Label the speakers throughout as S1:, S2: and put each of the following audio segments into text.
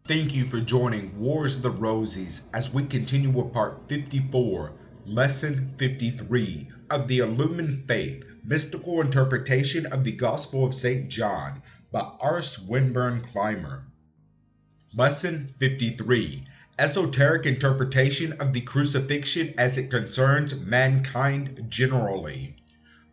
S1: Thank you for joining Wars of the Rosies as we continue with part 54, lesson 53 of the Illuminated Faith, Mystical Interpretation of the Gospel of St. John by R. Swinburne Clymer. Lesson 53, Esoteric Interpretation of the Crucifixion as it concerns mankind generally.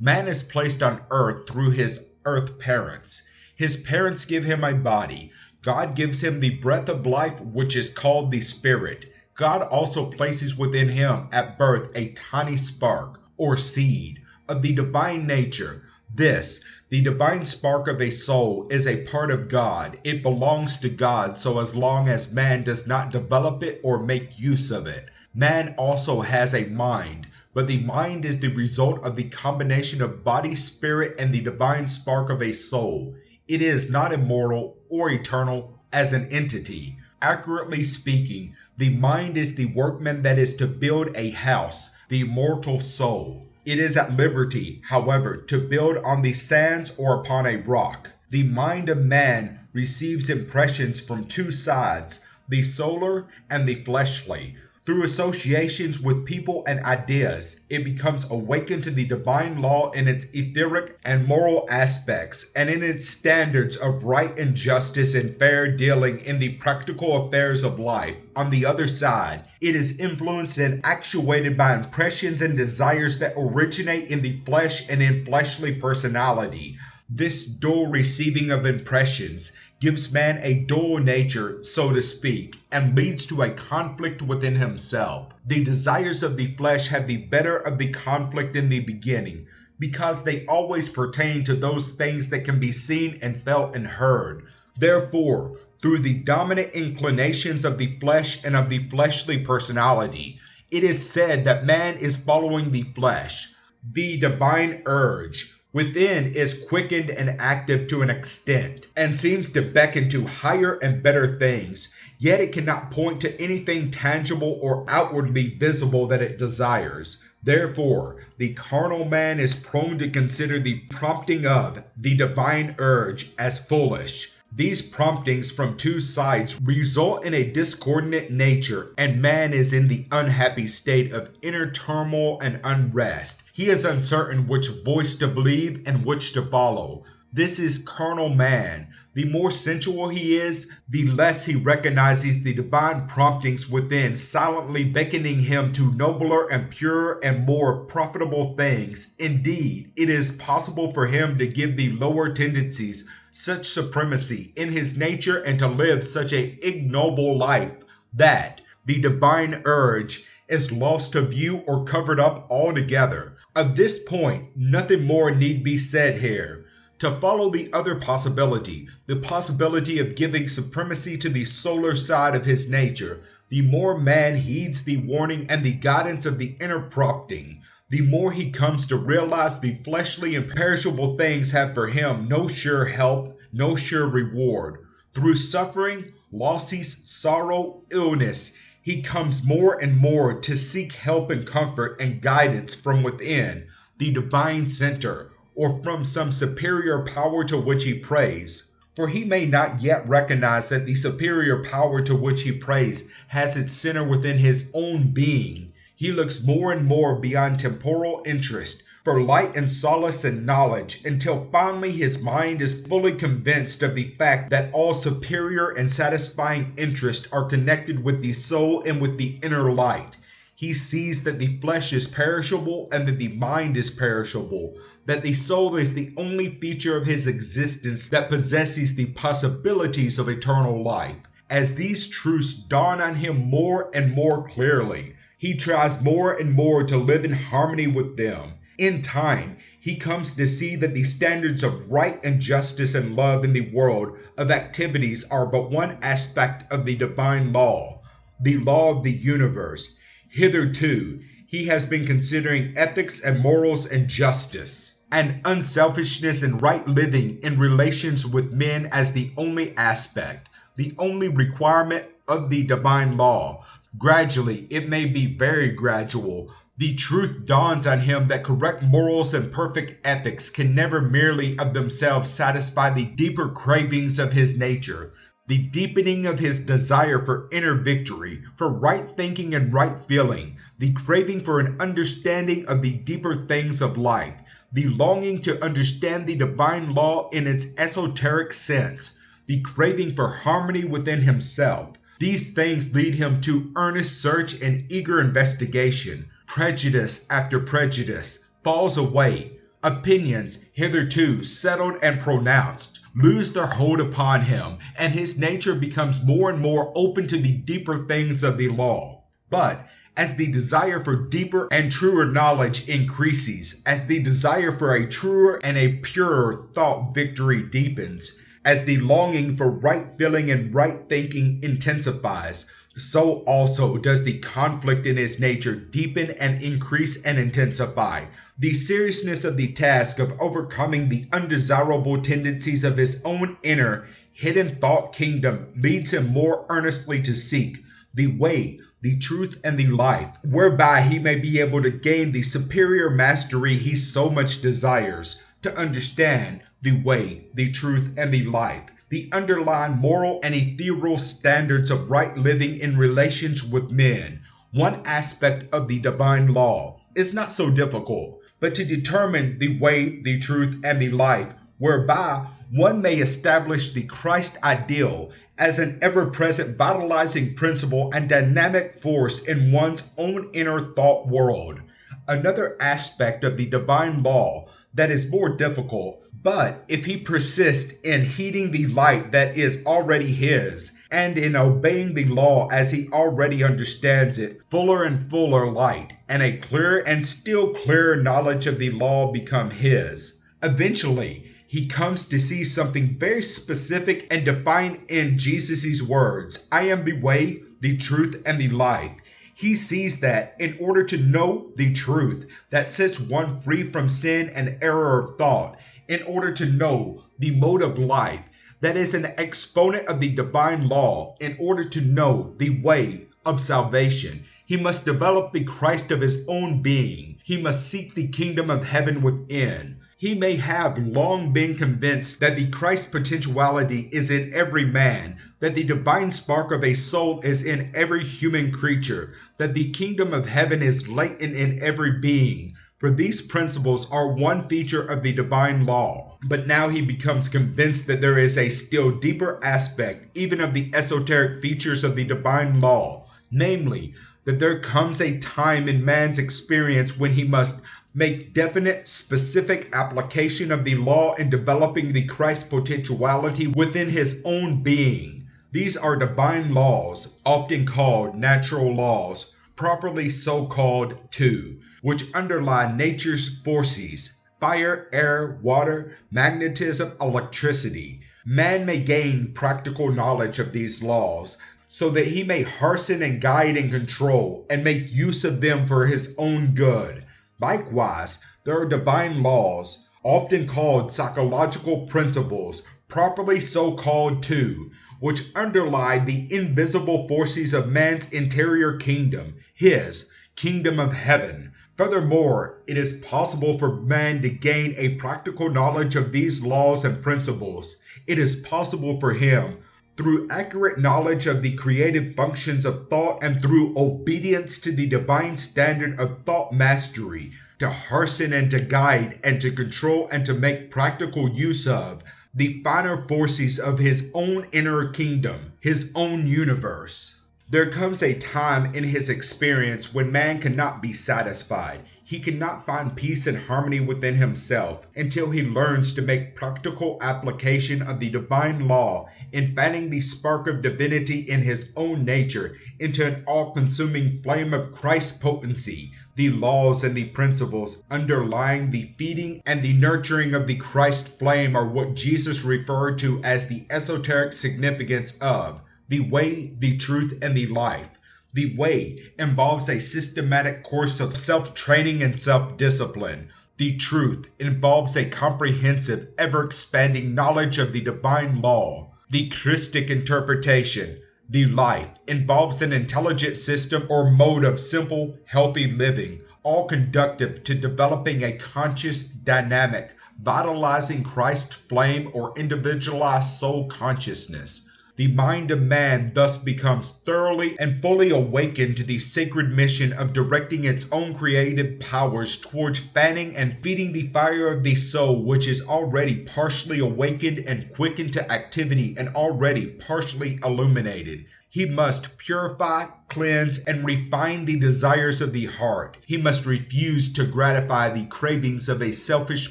S1: Man is placed on earth through his earth parents. His parents give him a body. God gives him the breath of life, which is called the Spirit. God also places within him at birth a tiny spark, or seed, of the divine nature. This, the divine spark of a soul, is a part of God. It belongs to God so as long as man does not develop it or make use of it. Man also has a mind, but the mind is the result of the combination of body, spirit, and the divine spark of a soul. It is not immortal or eternal as an entity. Accurately speaking, the mind is the workman that is to build a house, the immortal soul. It is at liberty, however, to build on the sands or upon a rock. The mind of man receives impressions from two sides, the solar and the fleshly. Through associations with people and ideas, it becomes awakened to the divine law in its etheric and moral aspects, and in its standards of right and justice and fair dealing in the practical affairs of life. On the other side, it is influenced and actuated by impressions and desires that originate in the flesh and in fleshly personality. This dual receiving of impressions gives man a dual nature, so to speak, and leads to a conflict within himself. The desires of the flesh have the better of the conflict in the beginning, because they always pertain to those things that can be seen and felt and heard. Therefore, through the dominant inclinations of the flesh and of the fleshly personality, it is said that man is following the flesh. The divine urge within is quickened and active to an extent, and seems to beckon to higher and better things, yet it cannot point to anything tangible or outwardly visible that it desires. Therefore, the carnal man is prone to consider the prompting of the divine urge as foolish. These promptings from two sides result in a discordant nature, and man is in the unhappy state of inner turmoil and unrest. He is uncertain which voice to believe and which to follow. This is carnal man. The more sensual he is, the less he recognizes the divine promptings within, silently beckoning him to nobler and purer and more profitable things. Indeed, it is possible for him to give the lower tendencies such supremacy in his nature and to live such an ignoble life that the divine urge is lost to view or covered up altogether. Of this point, nothing more need be said here. To follow the other possibility, the possibility of giving supremacy to the solar side of his nature, the more man heeds the warning and the guidance of the inner prompting, the more he comes to realize the fleshly and perishable things have for him no sure help, no sure reward. Through suffering, losses, sorrow, illness, he comes more and more to seek help and comfort and guidance from within, the divine center, or from some superior power to which he prays. For he may not yet recognize that the superior power to which he prays has its center within his own being. He looks more and more beyond temporal interest for light and solace and knowledge, until finally his mind is fully convinced of the fact that all superior and satisfying interests are connected with the soul and with the inner light. He sees that the flesh is perishable and that the mind is perishable, that the soul is the only feature of his existence that possesses the possibilities of eternal life. As these truths dawn on him more and more clearly, he tries more and more to live in harmony with them. In time, he comes to see that the standards of right and justice and love in the world of activities are but one aspect of the divine law, the law of the universe. Hitherto, he has been considering ethics and morals and justice, and unselfishness and right living in relations with men as the only aspect, the only requirement of the divine law. Gradually, it may be very gradual, the truth dawns on him that correct morals and perfect ethics can never merely of themselves satisfy the deeper cravings of his nature. the deepening of his desire for inner victory, for right thinking and right feeling, the craving for an understanding of the deeper things of life, the longing to understand the divine law in its esoteric sense, the craving for harmony within himself. These things lead him to earnest search and eager investigation. Prejudice after prejudice falls away. Opinions, hitherto settled and pronounced, lose their hold upon him, and his nature becomes more and more open to the deeper things of the law. But as the desire for deeper and truer knowledge increases, as the desire for a truer and a purer thought victory deepens, as the longing for right feeling and right thinking intensifies, so also does the conflict in his nature deepen and increase and intensify. The seriousness of the task of overcoming the undesirable tendencies of his own inner, hidden thought kingdom leads him more earnestly to seek the way, the truth, and the life, whereby he may be able to gain the superior mastery he so much desires, to understand the way, the truth, and the life, the underlying moral and ethereal standards of right living in relations with men. One aspect of the divine law is not so difficult, but to determine the way, the truth, and the life, whereby one may establish the Christ ideal as an ever-present vitalizing principle and dynamic force in one's own inner thought world. Another aspect of the divine law that is more difficult, but if he persists in heeding the light that is already his, and in obeying the law as he already understands it, fuller and fuller light, and a clearer and still clearer knowledge of the law become his. Eventually, he comes to see something very specific and defined in Jesus' words, "I am the way, the truth, and the life." He sees that in order to know the truth that sets one free from sin and error of thought, in order to know the mode of life that is an exponent of the divine law, in order to know the way of salvation, he must develop the Christ of his own being. He must seek the kingdom of heaven within. He may have long been convinced that the Christ potentiality is in every man, that the divine spark of a soul is in every human creature, that the kingdom of heaven is latent in every being, for these principles are one feature of the divine law. But now he becomes convinced that there is a still deeper aspect even of the esoteric features of the divine law, namely, that there comes a time in man's experience when he must make definite, specific application of the law in developing the Christ potentiality within his own being. These are divine laws, often called natural laws, properly so called too, which underlie nature's forces, fire, air, water, magnetism, electricity. Man may gain practical knowledge of these laws, so that he may hasten and guide and control, and make use of them for his own good. Likewise, there are divine laws, often called psychological principles, properly so called too, which underlie the invisible forces of man's interior kingdom, his kingdom of heaven. Furthermore, it is possible for man to gain a practical knowledge of these laws and principles. It is possible for him, through accurate knowledge of the creative functions of thought and through obedience to the divine standard of thought mastery, to hasten and to guide and to control and to make practical use of the finer forces of his own inner kingdom, his own universe. There comes a time in his experience when man cannot be satisfied. He cannot find peace and harmony within himself until he learns to make practical application of the divine law in fanning the spark of divinity in his own nature into an all-consuming flame of Christ's potency. The laws and the principles underlying the feeding and the nurturing of the Christ flame are what Jesus referred to as the esoteric significance of the way, the truth, and the life. The way involves a systematic course of self-training and self-discipline. The truth involves a comprehensive, ever-expanding knowledge of the divine law. The Christic interpretation, the life, involves an intelligent system or mode of simple, healthy living, all conducive to developing a conscious, dynamic, vitalizing Christ flame or individualized soul consciousness. The mind of man thus becomes thoroughly and fully awakened to the sacred mission of directing its own creative powers towards fanning and feeding the fire of the soul, which is already partially awakened and quickened to activity and already partially illuminated. He must purify, cleanse, and refine the desires of the heart. He must refuse to gratify the cravings of a selfish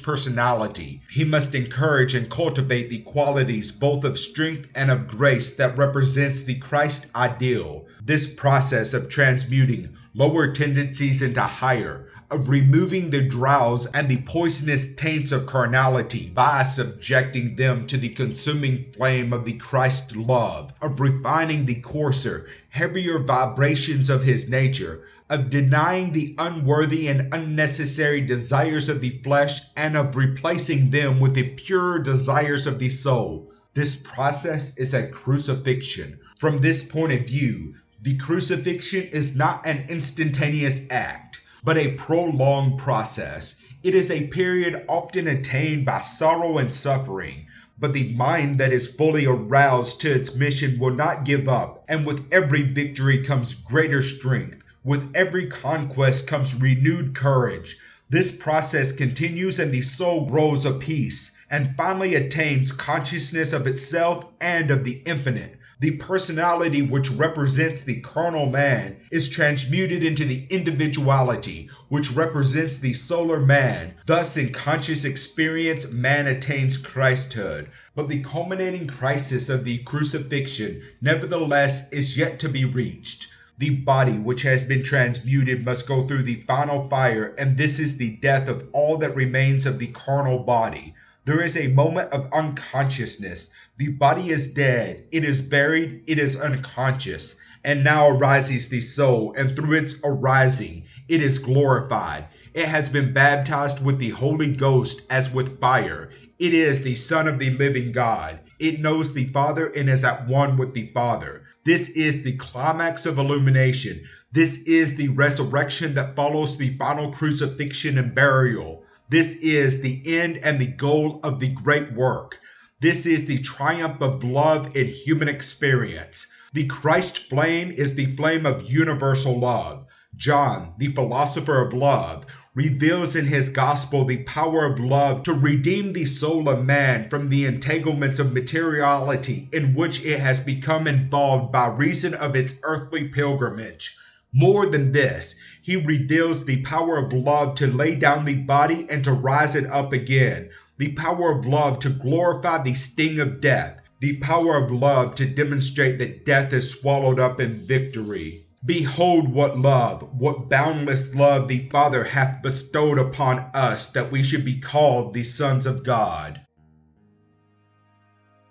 S1: personality. He must encourage and cultivate the qualities both of strength and of grace that represents the Christ ideal. This process of transmuting lower tendencies into higher, of removing the drows and the poisonous taints of carnality by subjecting them to the consuming flame of the Christ love, of refining the coarser, heavier vibrations of his nature, of denying the unworthy and unnecessary desires of the flesh, and of replacing them with the pure desires of the soul. This process is a crucifixion. From this point of view, the crucifixion is not an instantaneous act, but a prolonged process. It is a period often attained by sorrow and suffering, but the mind that is fully aroused to its mission will not give up, and with every victory comes greater strength. With every conquest comes renewed courage. This process continues and the soul grows apace, and finally attains consciousness of itself and of the infinite. The personality which represents the carnal man is transmuted into the individuality which represents the solar man. Thus, in conscious experience, man attains Christhood. But the culminating crisis of the crucifixion, nevertheless, is yet to be reached. The body which has been transmuted must go through the final fire, and this is the death of all that remains of the carnal body. There is a moment of unconsciousness. The body is dead, it is buried, it is unconscious. And now arises the soul, and through its arising, it is glorified. It has been baptized with the Holy Ghost as with fire. It is the Son of the living God. It knows the Father and is at one with the Father. This is the climax of illumination. This is the resurrection that follows the final crucifixion and burial. This is the end and the goal of the great work. This is the triumph of love in human experience. The Christ flame is the flame of universal love. John, the philosopher of love, reveals in his gospel the power of love to redeem the soul of man from the entanglements of materiality in which it has become involved by reason of its earthly pilgrimage. More than this, he reveals the power of love to lay down the body and to rise it up again, the power of love to glorify the sting of death, the power of love to demonstrate that death is swallowed up in victory. Behold what love, what boundless love the Father hath bestowed upon us, that we should be called the sons of God.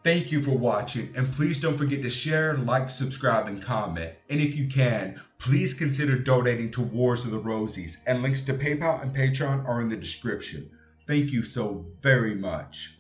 S1: Thank you for watching, and please don't forget to share, like, subscribe, and comment. And if you can, please consider donating to Wars of the Rosies, and links to PayPal and Patreon are in the description. Thank you so very much.